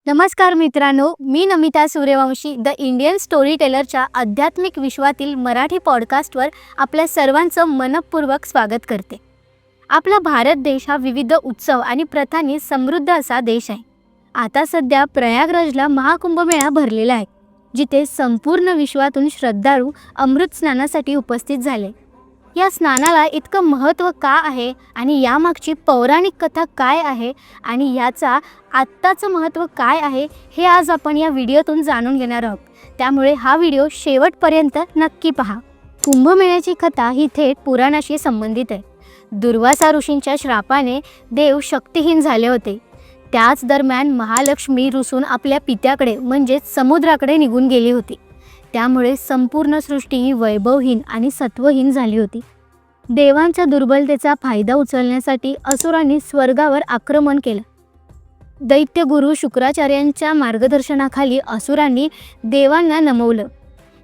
नमस्कार मित्रांनो, मी Namita Suryavanshi the Indian story टेलरच्या आध्यात्मिक विश्वातील मराठी पॉडकास्टवर आपल्या सर्वांचं मनपूर्वक स्वागत करते. आपला भारत देश हा विविध उत्सव आणि प्रथांनी समृद्ध असा देश आहे. आता सध्या प्रयागराजला महाकुंभमेळा भरलेला आहे, जिथे संपूर्ण विश्वातून श्रद्धाळू अमृत स्नानासाठी उपस्थित झाले. या स्नानाला इतकं महत्त्व का आहे आणि यामागची पौराणिक कथा काय आहे आणि याचा आत्ताचं महत्त्व काय आहे हे आज आपण या व्हिडिओतून जाणून घेणार आहोत. त्यामुळे हा व्हिडिओ शेवटपर्यंत नक्की पहा. कुंभमेळ्याची कथा ही थेट पुराणाशी संबंधित आहे. दुर्वासा ऋषींच्या श्रापाने देव शक्तिहीन झाले होते. त्याच दरम्यान महालक्ष्मी रुसून आपल्या पित्याकडे म्हणजेच समुद्राकडे निघून गेली होती. त्यामुळे संपूर्ण सृष्टी ही वैभवहीन आणि सत्वहीन झाली होती. देवांच्या दुर्बलतेचा फायदा उचलण्यासाठी असुरांनी स्वर्गावर आक्रमण केलं. दैत्य गुरु शुक्राचार्यांच्या मार्गदर्शनाखाली असुरांनी देवांना नमवलं.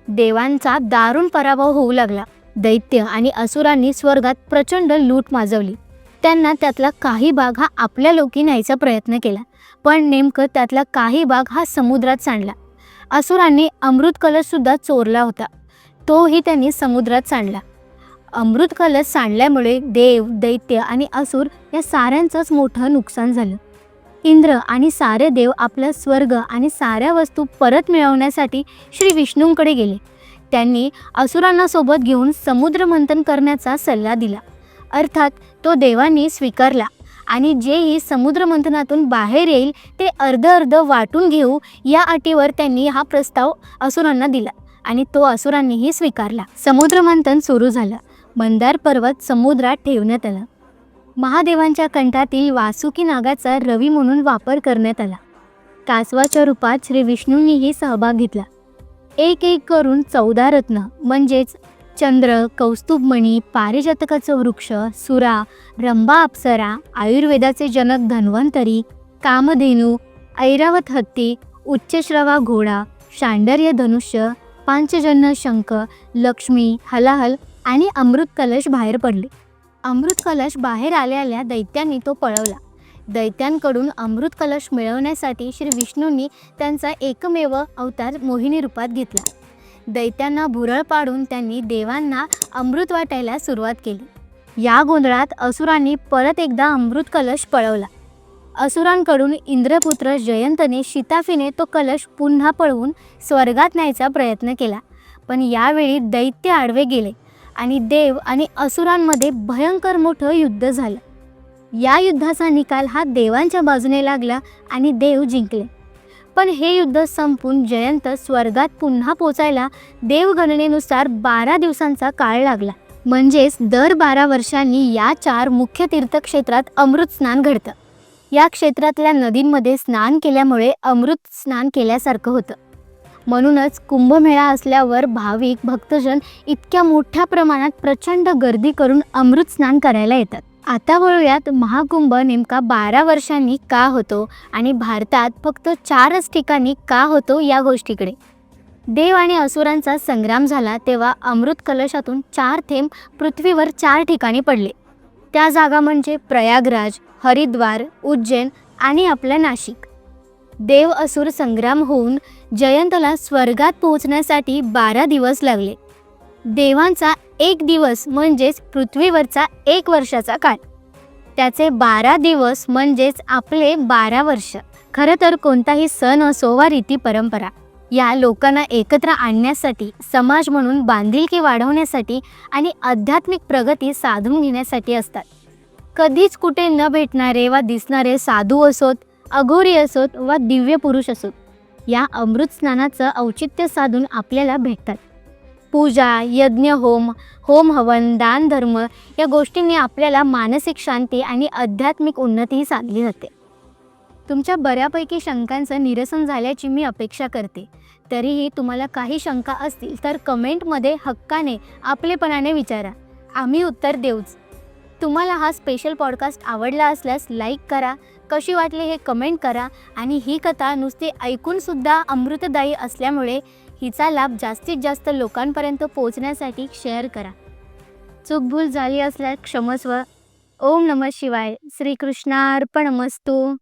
देवांचा दारुण पराभव होऊ लागला. दैत्य आणि असुरांनी स्वर्गात प्रचंड लूट माजवली. त्यांना त्यातला काही भाग हा आपल्या लोकी न्यायचा प्रयत्न केला, पण नेमकं त्यातला काही भाग हा समुद्रात सांडला. असुरांनी अमृत कलशसुद्धा चोरला होता, तोही त्यांनी समुद्रात सांडला. अमृत कलश सांडल्यामुळे देव, दैत्य आणि असुर या साऱ्यांचंच मोठं नुकसान झालं. इंद्र आणि सारे देव आपला स्वर्ग आणि साऱ्या वस्तू परत मिळवण्यासाठी श्री विष्णूंकडे गेले. त्यांनी असुरांना सोबत घेऊन समुद्र मंथन करण्याचा सल्ला दिला. अर्थात तो देवांनी स्वीकारला आणि जेही समुद्र मंथनातून बाहेर येईल ते अर्ध वाटून घेऊ या अटीवर त्यांनी हा प्रस्ताव असुरांना दिला आणि तो असुरांनीही स्वीकारला. समुद्र मंथन सुरू झालं. मंदार पर्वत समुद्रात ठेवण्यात आला. महादेवांच्या कंठातील वासुकी नागाचा रवी म्हणून वापर करण्यात आला. कासवाच्या रूपात श्री विष्णूंनीही सहभाग घेतला. एक एक करून 14 रत्न म्हणजेच चंद्र, कौस्तुभमणी, पारिजातकाचं वृक्ष, सुरा, रंभा अप्सरा, आयुर्वेदाचे जनक धन्वंतरी, कामधेनू, ऐरावत हत्ती, उच्चश्रवा घोडा, शांडर्य धनुष्य, पांचजन्य शंख, लक्ष्मी, हलाहल आणि अमृत कलश बाहेर पडले. अमृत कलश बाहेर आल्या दैत्यांनी तो पळवला. दैत्यांकडून अमृत कलश मिळवण्यासाठी श्री विष्णूंनी त्यांचा एकमेव अवतार मोहिनी रूपात घेतला. दैत्यांना भुरळ पाडून त्यांनी देवांना अमृत वाटायला सुरुवात केली. या गोंधळात असुरांनी परत एकदा अमृत कलश पळवला. असुरांकडून इंद्रपुत्र जयंतने शिताफीने तो कलश पुन्हा पळवून स्वर्गात न्यायचा प्रयत्न केला, पण यावेळी दैत्य आडवे गेले आणि देव आणि असुरांमध्ये भयंकर मोठं युद्ध झालं. या युद्धाचा निकाल हा देवांच्या बाजूने लागला आणि देव जिंकले. पण हे युद्ध संपून जयंत स्वर्गात पुन्हा पोचायला देवगणनेनुसार 12 दिवसांचा काळ लागला. म्हणजेच दर 12 वर्षांनी या 4 मुख्य तीर्थक्षेत्रात अमृत स्नान घडतं. या क्षेत्रातल्या नदींमध्ये स्नान केल्यामुळे अमृत स्नान केल्यासारखं होतं. म्हणूनच कुंभमेळा असल्यावर भाविक भक्तजन इतक्या मोठ्या प्रमाणात प्रचंड गर्दी करून अमृत स्नान करायला येतात. आता वळूयात महाकुंभ नेमका 12 वर्षांनी का होतो आणि भारतात फक्त 4च ठिकाणी का होतो या गोष्टीकडे. देव आणि असुरांचा संग्राम झाला तेव्हा अमृत कलशातून 4 थेंब पृथ्वीवर 4 ठिकाणी पडले. त्या जागा म्हणजे प्रयागराज, हरिद्वार, उज्जैन आणि आपलं नाशिक. देव असुर संग्राम होऊन जयंतला स्वर्गात पोहोचण्यासाठी 12 दिवस लागले. देवांचा 1 दिवस म्हणजेच पृथ्वीवरचा 1 वर्षाचा काळ. त्याचे 12 दिवस म्हणजेच आपले 12 वर्ष. खरं तर कोणताही सण असो वा रीती परंपरा या लोकांना एकत्र आणण्यासाठी, समाज म्हणून बांधिलकी वाढवण्यासाठी आणि आध्यात्मिक प्रगती साधून घेण्यासाठी असतात. कधीच कुठे न भेटणारे वा दिसणारे साधू असोत, अघोरी असोत वा दिव्य पुरुष असोत, या अमृत स्नानाचं औचित्य साधून आपल्याला भेटतात. पूजा, यज्ञ, होम हवन, दान धर्म या गोष्टींनी आपल्याला मानसिक शांती आणि आध्यात्मिक उन्नतीही साधली जाते. तुमच्या बऱ्यापैकी शंकांचं निरसन झाल्याची मी अपेक्षा करते. तरीही तुम्हाला काही शंका असतील तर कमेंटमध्ये हक्काने आपलेपणाने विचारा, आम्ही उत्तर देऊच. तुम्हाला हा स्पेशल पॉडकास्ट आवडला असल्यास लाईक करा, कशी वाटली हे कमेंट करा आणि ही कथा नुसती ऐकूनसुद्धा अमृतदायी असल्यामुळे हिचा लाभ जास्तीत जास्त लोकांपर्यंत पोहोचण्यासाठी शेअर करा. चूकभूल झाली असल्यास क्षमस्व. ओम नमः शिवाय. श्रीकृष्णार्पणमस्तु.